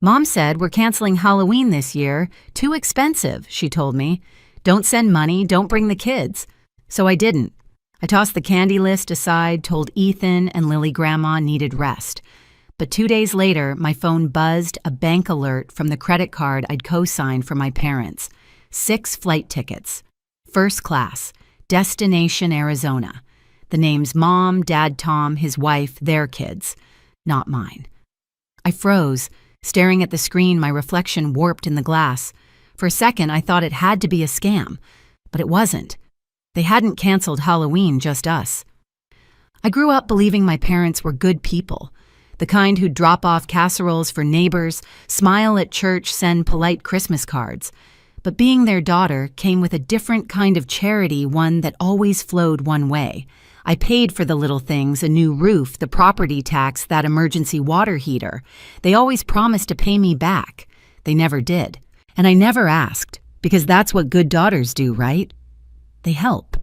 Mom said we're canceling Halloween this year. Too expensive, she told me. Don't send money, don't bring the kids. So I didn't. I tossed the candy list aside, told Ethan and Lily Grandma needed rest. But 2 days later, my phone buzzed a bank alert from the credit card I'd co-signed for my parents. 6 flight tickets. First class. Destination Arizona. The names Mom, Dad Tom, his wife, their kids. Not mine. I froze, staring at the screen, my reflection warped in the glass. For a second, I thought it had to be a scam. But it wasn't. They hadn't canceled Halloween, just us. I grew up believing my parents were good people. The kind who'd drop off casseroles for neighbors, smile at church, send polite Christmas cards. But being their daughter came with a different kind of charity, one that always flowed one way. I paid for the little things, a new roof, the property tax, that emergency water heater. They always promised to pay me back. They never did. And I never asked, because that's what good daughters do, right? They help.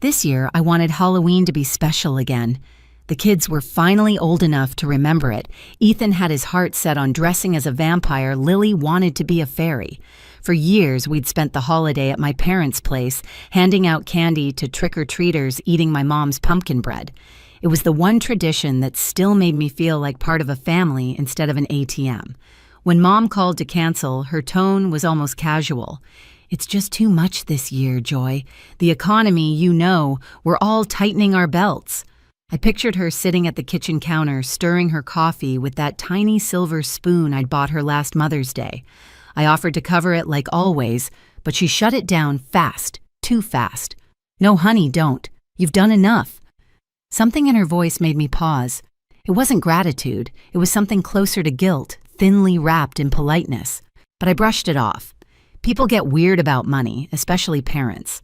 This year, I wanted Halloween to be special again. The kids were finally old enough to remember it. Ethan had his heart set on dressing as a vampire. Lily wanted to be a fairy. For years, we'd spent the holiday at my parents' place, handing out candy to trick-or-treaters, eating my mom's pumpkin bread. It was the one tradition that still made me feel like part of a family instead of an ATM. When Mom called to cancel, her tone was almost casual. It's just too much this year, Joy. The economy, you know, we're all tightening our belts. I pictured her sitting at the kitchen counter, stirring her coffee with that tiny silver spoon I'd bought her last Mother's Day. I offered to cover it like always, but she shut it down fast, too fast. No, honey, don't. You've done enough. Something in her voice made me pause. It wasn't gratitude. It was something closer to guilt, thinly wrapped in politeness. But I brushed it off. People get weird about money, especially parents.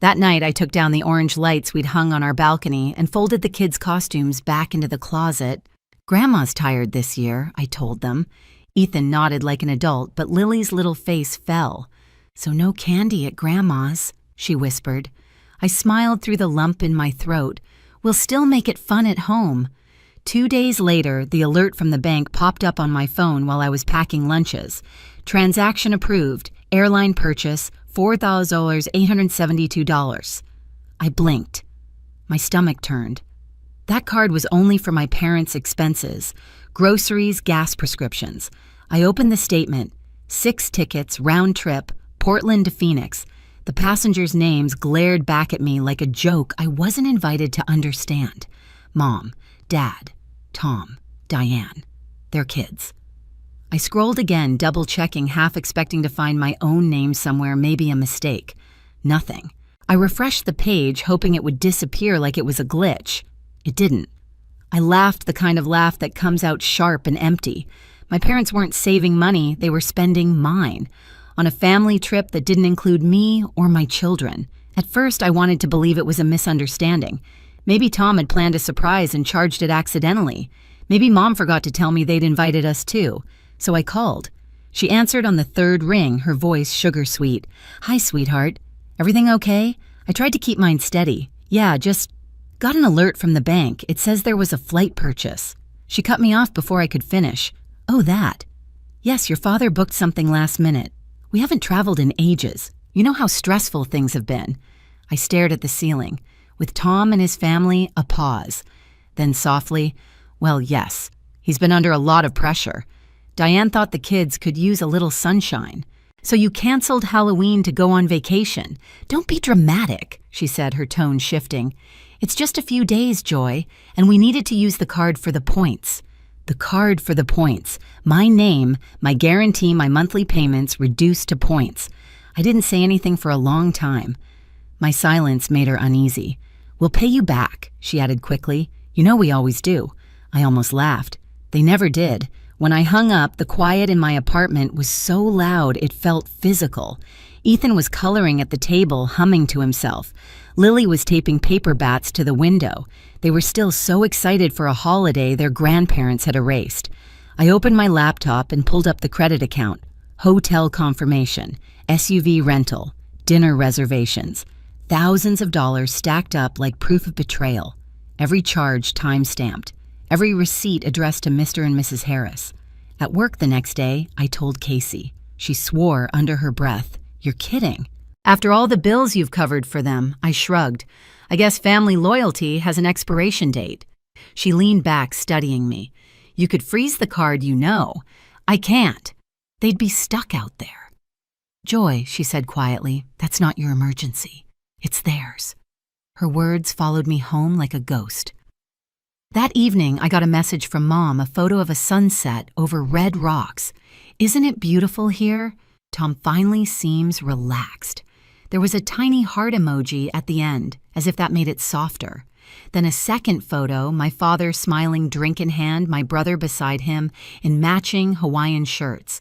That night, I took down the orange lights we'd hung on our balcony and folded the kids' costumes back into the closet. Grandma's tired this year, I told them. Ethan nodded like an adult, but Lily's little face fell. So no candy at Grandma's, she whispered. I smiled through the lump in my throat. We'll still make it fun at home. 2 days later, the alert from the bank popped up on my phone while I was packing lunches. Transaction approved. Airline purchase, $4,872. I blinked. My stomach turned. That card was only for my parents' expenses. Groceries, gas prescriptions. I opened the statement. 6 tickets, round trip, Portland to Phoenix. The passengers' names glared back at me like a joke I wasn't invited to understand. Mom, Dad, Tom, Diane. Their kids. I scrolled again, double-checking, half expecting to find my own name somewhere, maybe a mistake. Nothing. I refreshed the page, hoping it would disappear like it was a glitch. It didn't. I laughed the kind of laugh that comes out sharp and empty. My parents weren't saving money, they were spending mine. On a family trip that didn't include me or my children. At first, I wanted to believe it was a misunderstanding. Maybe Tom had planned a surprise and charged it accidentally. Maybe Mom forgot to tell me they'd invited us too. So I called. She answered on the 3rd ring, her voice sugar-sweet. Hi, sweetheart. Everything okay? I tried to keep mine steady. Yeah, just got an alert from the bank. It says there was a flight purchase. She cut me off before I could finish. Oh, that. Yes, your father booked something last minute. We haven't traveled in ages. You know how stressful things have been. I stared at the ceiling. With Tom and his family, a pause. Then softly, well, yes. He's been under a lot of pressure. Diane thought the kids could use a little sunshine. So you canceled Halloween to go on vacation. Don't be dramatic, she said, her tone shifting. It's just a few days, Joy, and we needed to use the card for the points. The card for the points. My name, my guarantee, my monthly payments reduced to points. I didn't say anything for a long time. My silence made her uneasy. We'll pay you back, she added quickly. You know we always do. I almost laughed. They never did. When I hung up, the quiet in my apartment was so loud it felt physical. Ethan was coloring at the table, humming to himself. Lily was taping paper bats to the window. They were still so excited for a holiday their grandparents had erased. I opened my laptop and pulled up the credit account. Hotel confirmation, SUV rental, dinner reservations. Thousands of dollars stacked up like proof of betrayal. Every charge time-stamped. Every receipt addressed to Mr. and Mrs. Harris. At work the next day, I told Casey. She swore under her breath, "You're kidding." After all the bills you've covered for them, I shrugged. I guess family loyalty has an expiration date. She leaned back, studying me. You could freeze the card, you know. I can't. They'd be stuck out there. Joy, she said quietly, that's not your emergency. It's theirs. Her words followed me home like a ghost. That evening, I got a message from Mom, a photo of a sunset over red rocks. Isn't it beautiful here? Tom finally seems relaxed. There was a tiny heart emoji at the end, as if that made it softer. Then a second photo, my father smiling, drink in hand, my brother beside him, in matching Hawaiian shirts.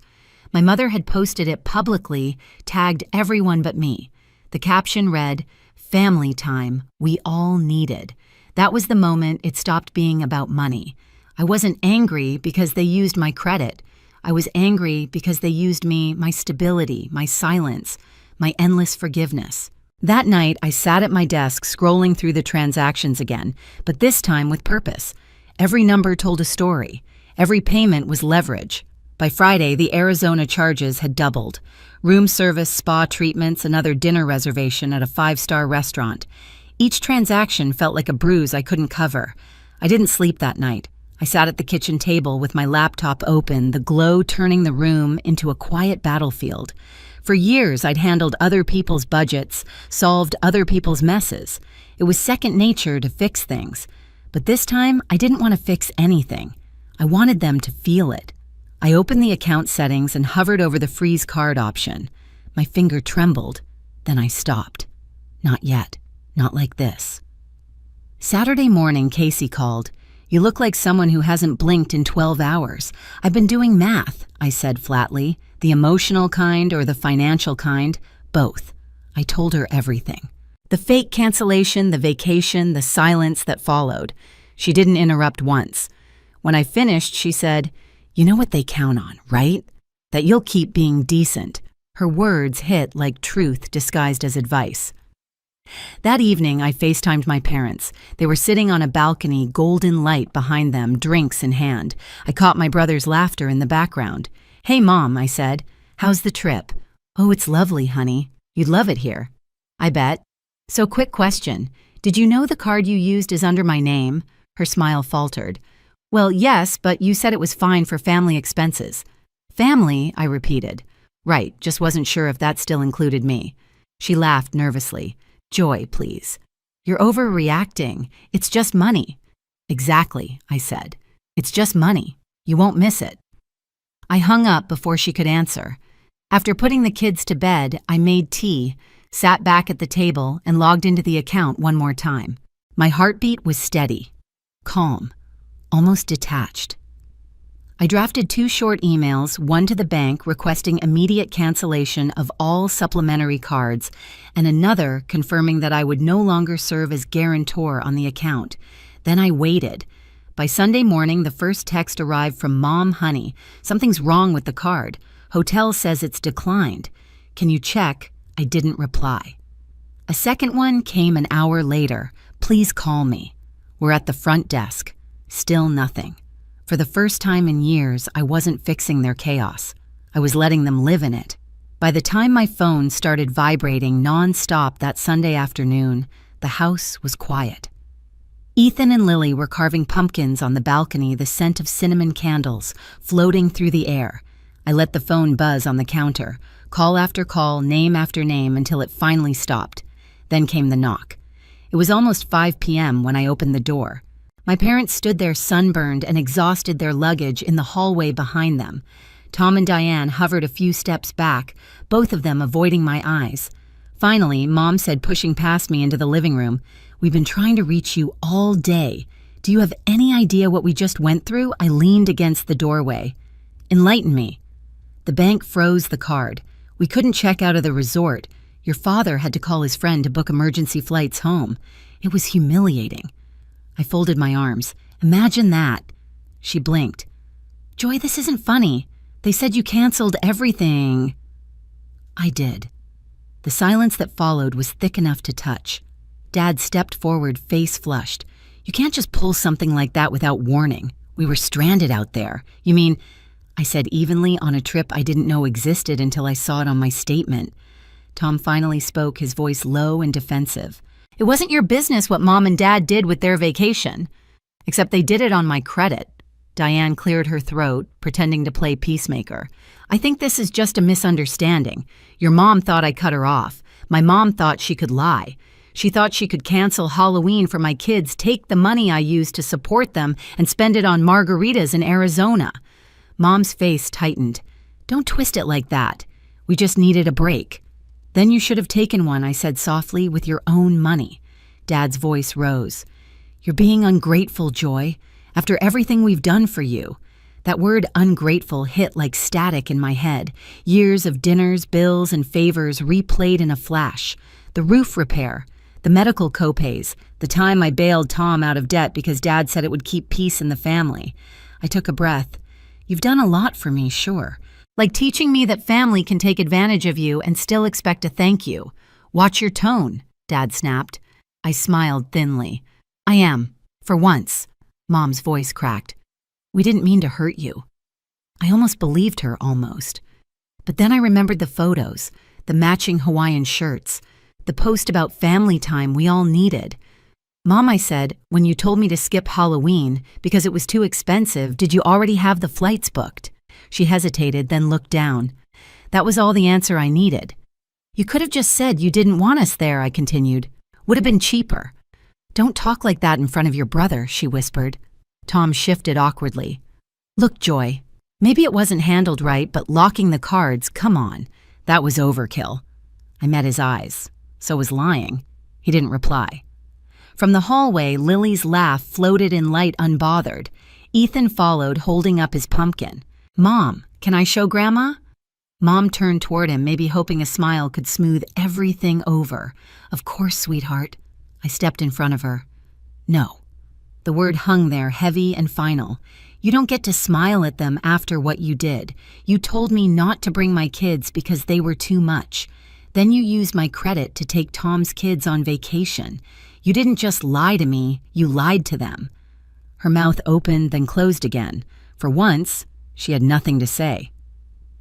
My mother had posted it publicly, tagged everyone but me. The caption read, "Family time we all needed." That was the moment it stopped being about money. I wasn't angry because they used my credit. I was angry because they used me, my stability, my silence, my endless forgiveness. That night, I sat at my desk scrolling through the transactions again, but this time with purpose. Every number told a story. Every payment was leverage. By Friday, the Arizona charges had doubled. Room service, spa treatments, another dinner reservation at a 5-star restaurant. Each transaction felt like a bruise I couldn't cover. I didn't sleep that night. I sat at the kitchen table with my laptop open, the glow turning the room into a quiet battlefield. For years, I'd handled other people's budgets, solved other people's messes. It was second nature to fix things. But this time, I didn't want to fix anything. I wanted them to feel it. I opened the account settings and hovered over the freeze card option. My finger trembled. Then I stopped. Not yet. Not like this. Saturday morning, Casey called. "You look like someone who hasn't blinked in 12 hours. I've been doing math," I said flatly. The emotional kind or the financial kind? Both. I told her everything. The fake cancellation, the vacation, the silence that followed. She didn't interrupt once. When I finished, she said, "You know what they count on, right? That you'll keep being decent." Her words hit like truth disguised as advice. That evening, I FaceTimed my parents. They were sitting on a balcony, golden light behind them, drinks in hand. I caught my brother's laughter in the background. "Hey, Mom," I said. "How's the trip?" "Oh, it's lovely, honey. You'd love it here." "I bet." "So quick question. Did you know the card you used is under my name?" Her smile faltered. "Well, yes, but you said it was fine for family expenses." "Family," I repeated. "Right, just wasn't sure if that still included me." She laughed nervously. "Joy, please. You're overreacting. It's just money." "Exactly," I said. "It's just money. You won't miss it." I hung up before she could answer. After putting the kids to bed, I made tea, sat back at the table, and logged into the account one more time. My heartbeat was steady, calm, almost detached. I drafted 2 short emails, one to the bank requesting immediate cancellation of all supplementary cards, and another confirming that I would no longer serve as guarantor on the account. Then I waited. By Sunday morning, the first text arrived from Mom, honey. Something's wrong with the card. Hotel says it's declined. Can you check? I didn't reply. A second one came an hour later. Please call me. We're at the front desk. Still nothing. For the first time in years, I wasn't fixing their chaos. I was letting them live in it. By the time my phone started vibrating non-stop that Sunday afternoon, the house was quiet. Ethan and Lily were carving pumpkins on the balcony, the scent of cinnamon candles floating through the air. I let the phone buzz on the counter, call after call, name after name, until it finally stopped. Then came the knock. It was almost 5 p.m. when I opened the door. My parents stood there sunburned and exhausted, their luggage in the hallway behind them. Tom and Diane hovered a few steps back, both of them avoiding my eyes. Finally, Mom said, pushing past me into the living room, "We've been trying to reach you all day. Do you have any idea what we just went through?" I leaned against the doorway. "Enlighten me." "The bank froze the card. We couldn't check out of the resort. Your father had to call his friend to book emergency flights home. It was humiliating." I folded my arms. "Imagine that." She blinked. "Joy, this isn't funny. They said you canceled everything." I did. The silence that followed was thick enough to touch. Dad stepped forward, face flushed. "You can't just pull something like that without warning. We were stranded out there. You mean..." I said evenly, on a trip I didn't know existed until I saw it on my statement. Tom finally spoke, his voice low and defensive. It wasn't your business what Mom and Dad did with their vacation. Except they did it on my credit. Diane cleared her throat, pretending to play peacemaker. I think this is just a misunderstanding. Your mom thought I cut her off. My mom thought she could lie. She thought she could cancel Halloween for my kids, take the money I used to support them, and spend it on margaritas in Arizona. Mom's face tightened. Don't twist it like that. We just needed a break. Then you should have taken one, I said softly, with your own money. Dad's voice rose. You're being ungrateful, Joy. After everything we've done for you. That word ungrateful hit like static in my head. Years of dinners, bills, and favors replayed in a flash. The roof repair, the medical copays, the time I bailed Tom out of debt because Dad said it would keep peace in the family. I took a breath. You've done a lot for me, sure. Like teaching me that family can take advantage of you and still expect a thank you. Watch your tone, Dad snapped. I smiled thinly. I am, for once. Mom's voice cracked. We didn't mean to hurt you. I almost believed her, almost. But then I remembered the photos, the matching Hawaiian shirts, the post about family time we all needed. Mom, I said, when you told me to skip Halloween because it was too expensive, did you already have the flights booked? She hesitated, then looked down. That was all the answer I needed. You could have just said you didn't want us there, I continued. Would have been cheaper. Don't talk like that in front of your brother, she whispered. Tom shifted awkwardly. Look, Joy, maybe it wasn't handled right, but locking the cards, come on. That was overkill. I met his eyes. So was lying. He didn't reply. From the hallway, Lily's laugh floated in light unbothered. Ethan followed, holding up his pumpkin. Mom, can I show Grandma? Mom turned toward him, maybe hoping a smile could smooth everything over. Of course, sweetheart. I stepped in front of her. No. The word hung there, heavy and final. You don't get to smile at them after what you did. You told me not to bring my kids because they were too much. Then you used my credit to take Tom's kids on vacation. You didn't just lie to me, you lied to them. Her mouth opened, then closed again. For once, she had nothing to say.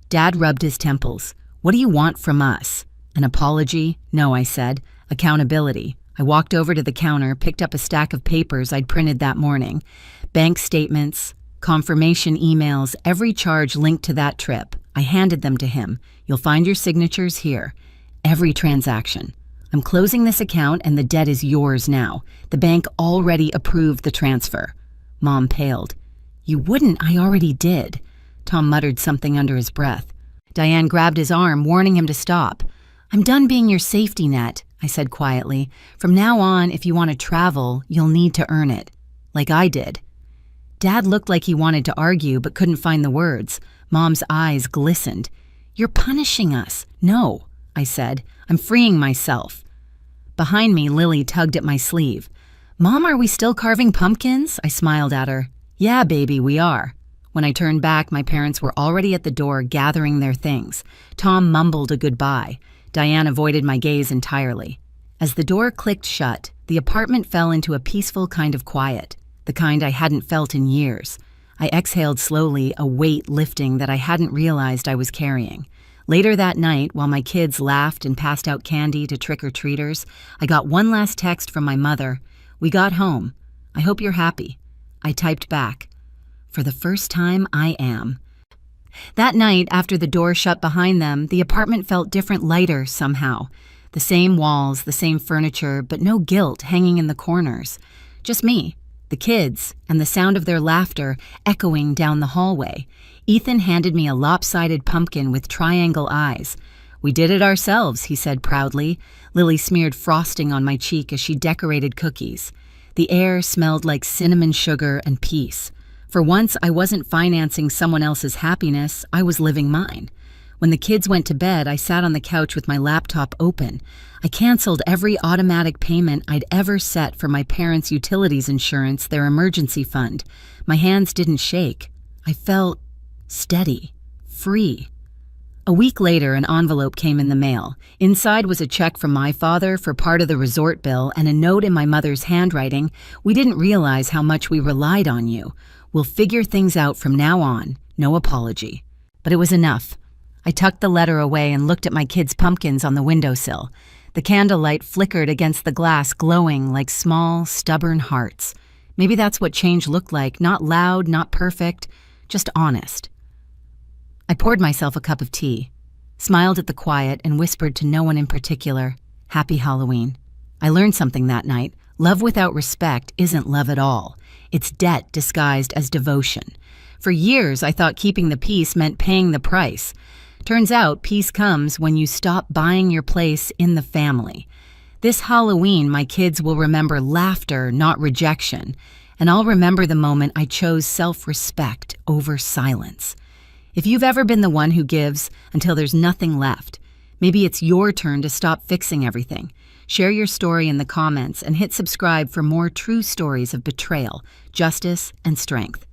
Dad rubbed his temples. What do you want from us? An apology? No, I said. Accountability. I walked over to the counter, picked up a stack of papers I'd printed that morning. Bank statements, confirmation emails, every charge linked to that trip. I handed them to him. You'll find your signatures here. Every transaction. I'm closing this account and the debt is yours now. The bank already approved the transfer. Mom paled. You wouldn't, I already did. Tom muttered something under his breath. Diane grabbed his arm, warning him to stop. I'm done being your safety net, I said quietly. From now on, if you want to travel, you'll need to earn it. Like I did. Dad looked like he wanted to argue but couldn't find the words. Mom's eyes glistened. You're punishing us. No, I said. I'm freeing myself. Behind me, Lily tugged at my sleeve. Mom, are we still carving pumpkins? I smiled at her. Yeah, baby, we are. When I turned back, my parents were already at the door gathering their things. Tom mumbled a goodbye. Diane avoided my gaze entirely. As the door clicked shut, the apartment fell into a peaceful kind of quiet, the kind I hadn't felt in years. I exhaled slowly, a weight lifting that I hadn't realized I was carrying. Later that night, while my kids laughed and passed out candy to trick-or-treaters, I got one last text from my mother. We got home. I hope you're happy. I typed back. For the first time, I am. That night, after the door shut behind them, the apartment felt different, lighter somehow. The same walls, the same furniture, but no guilt hanging in the corners. Just me, the kids, and the sound of their laughter echoing down the hallway. Ethan handed me a lopsided pumpkin with triangle eyes. We did it ourselves, he said proudly. Lily smeared frosting on my cheek as she decorated cookies. The air smelled like cinnamon sugar and peace. For once, I wasn't financing someone else's happiness, I was living mine. When the kids went to bed, I sat on the couch with my laptop open. I canceled every automatic payment I'd ever set for my parents' utilities insurance, their emergency fund. My hands didn't shake. I felt steady, free. A week later, an envelope came in the mail. Inside was a check from my father for part of the resort bill and a note in my mother's handwriting. We didn't realize how much we relied on you. We'll figure things out from now on. No apology. But it was enough. I tucked the letter away and looked at my kids' pumpkins on the windowsill. The candlelight flickered against the glass, glowing like small, stubborn hearts. Maybe that's what change looked like, not loud, not perfect, just honest. I poured myself a cup of tea, smiled at the quiet, and whispered to no one in particular, "Happy Halloween." I learned something that night. Love without respect isn't love at all. It's debt disguised as devotion. For years, I thought keeping the peace meant paying the price. Turns out, peace comes when you stop buying your place in the family. This Halloween, my kids will remember laughter, not rejection. And I'll remember the moment I chose self-respect over silence. If you've ever been the one who gives until there's nothing left, maybe it's your turn to stop fixing everything. Share your story in the comments and hit subscribe for more true stories of betrayal, justice, and strength.